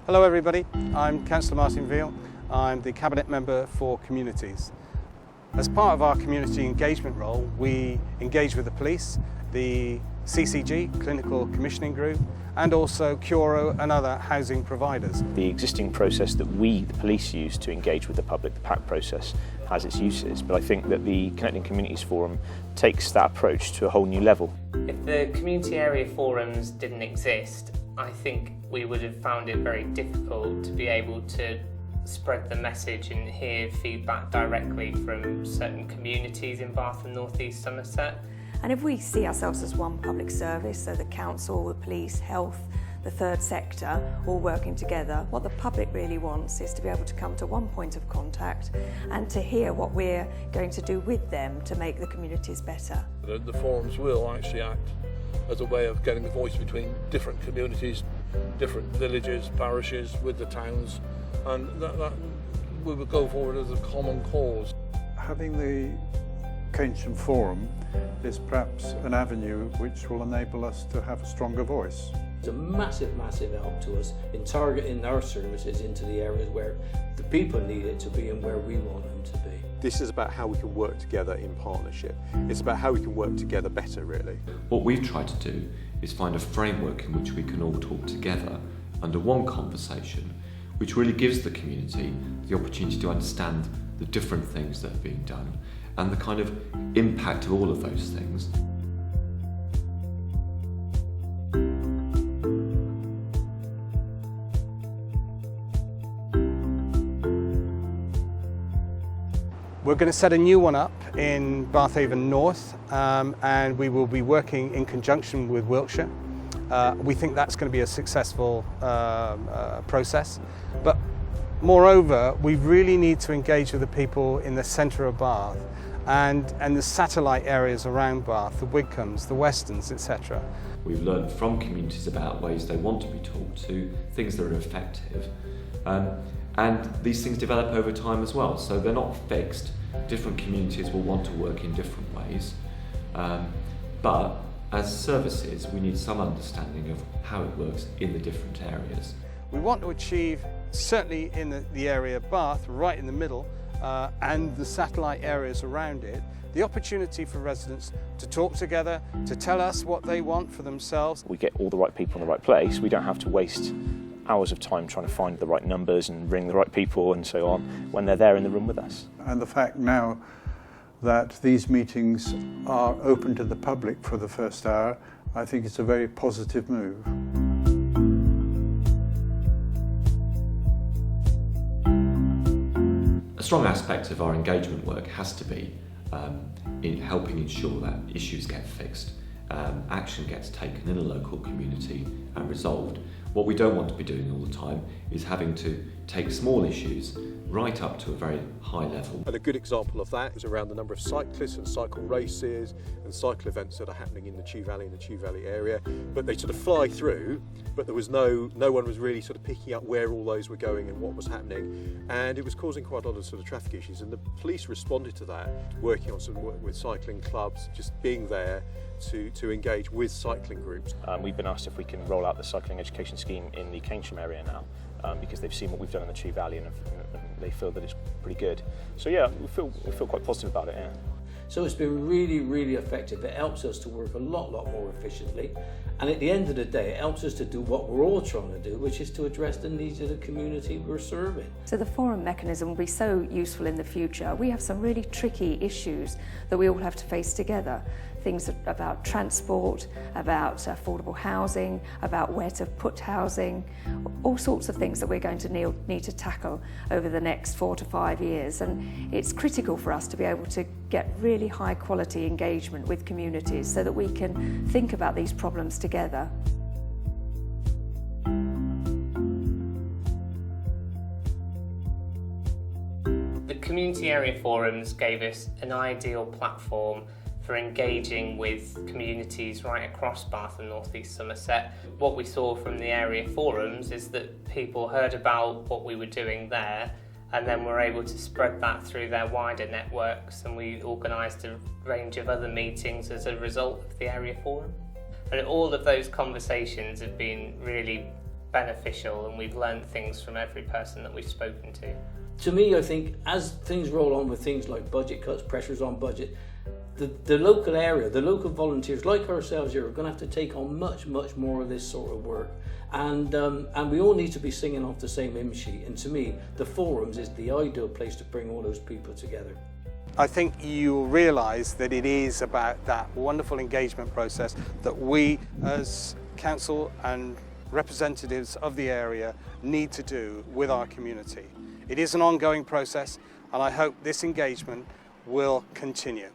Hello everybody, I'm Councillor Martin Veal. I'm the Cabinet Member for Communities. As part of our community engagement role, we engage with the police, the CCG, Clinical Commissioning Group, and also Curo and other housing providers. The existing process that we, the police, use to engage with the public, the PAC process, has its uses, but I think that the Connecting Communities Forum takes that approach to a whole new level. If the community area forums didn't exist, I think we would have found it very difficult to be able to spread the message and hear feedback directly from certain communities in Bath and North East Somerset. And if we see ourselves as one public service, so the council, the police, health, the third sector, all working together, what the public really wants is to be able to come to one point of contact and to hear what we're going to do with them to make the communities better. The forums will actually act as a way of getting the voice between different communities, different villages, parishes, with the towns, and that we will go forward as a common cause. Having the Keynsham Forum is perhaps an avenue which will enable us to have a stronger voice. It's a massive help to us in targeting our services into the areas where the people need it to be and where we want them to be. This is about how we can work together in partnership. It's about how we can work together better, really. What we've tried to do is find a framework in which we can all talk together under one conversation, which really gives the community the opportunity to understand the different things that are being done and the kind of impact of all of those things. We're going to set a new one up in Bathhaven North and we will be working in conjunction with Wiltshire. We think that's going to be a successful process, but moreover we really need to engage with the people in the centre of Bath and the satellite areas around Bath, the Wigcombs, the Westons, etc. We've learned from communities about ways they want to be talked to, things that are effective, and these things develop over time as well, so they're not fixed. Different communities will want to work in different ways, but as services we need some understanding of how it works in the different areas. We want to achieve, certainly in the area of Bath, right in the middle, and the satellite areas around it, the opportunity for residents to talk together, to tell us what they want for themselves. We get all the right people in the right place. We don't have to waste hours of time trying to find the right numbers and ring the right people and so on when they're there in the room with us. And the fact now that these meetings are open to the public for the first hour, I think it's a very positive move. A strong aspect of our engagement work has to be in helping ensure that issues get fixed, action gets taken in a local community and resolved. What we don't want to be doing all the time is having to take small issues right up to a very high level. And a good example of that is around the number of cyclists and cycle races and cycle events that are happening in the Chew Valley and the Chew Valley area. But they sort of fly through, but there was no one was really sort of picking up where all those were going and what was happening. And it was causing quite a lot of sort of traffic issues. And the police responded to that, working on some work with cycling clubs, just being there to engage with cycling groups. We've been asked if we can roll out the cycling education scheme in the Keynsham area now, because they've seen what we've done in the Chew Valley and they feel that it's pretty good. So yeah, we feel quite positive about it, yeah. So it's been really effective. It helps us to work a lot more efficiently, and at the end of the day it helps us to do what we're all trying to do, which is to address the needs of the community we're serving. So the forum mechanism will be so useful in the future. We have some really tricky issues that we all have to face together. Things about transport, about affordable housing, about where to put housing, all sorts of things that we're going to need to tackle over the next 4 to 5 years. And it's critical for us to be able to get really high quality engagement with communities so that we can think about these problems together. The community area forums gave us an ideal platform for engaging with communities right across Bath and North East Somerset. What we saw from the area forums is that people heard about what we were doing there and then were able to spread that through their wider networks, and we organised a range of other meetings as a result of the area forum. And all of those conversations have been really beneficial, and we've learned things from every person that we've spoken to. To me, I think as things roll on with things like budget cuts, pressures on budget, the local area, the local volunteers like ourselves here are going to have to take on much more of this sort of work, and we all need to be singing off the same hymn sheet. And to me, the forums is the ideal place to bring all those people together. I think you'll realise that it is about that wonderful engagement process that we as council and representatives of the area need to do with our community. It is an ongoing process, and I hope this engagement will continue.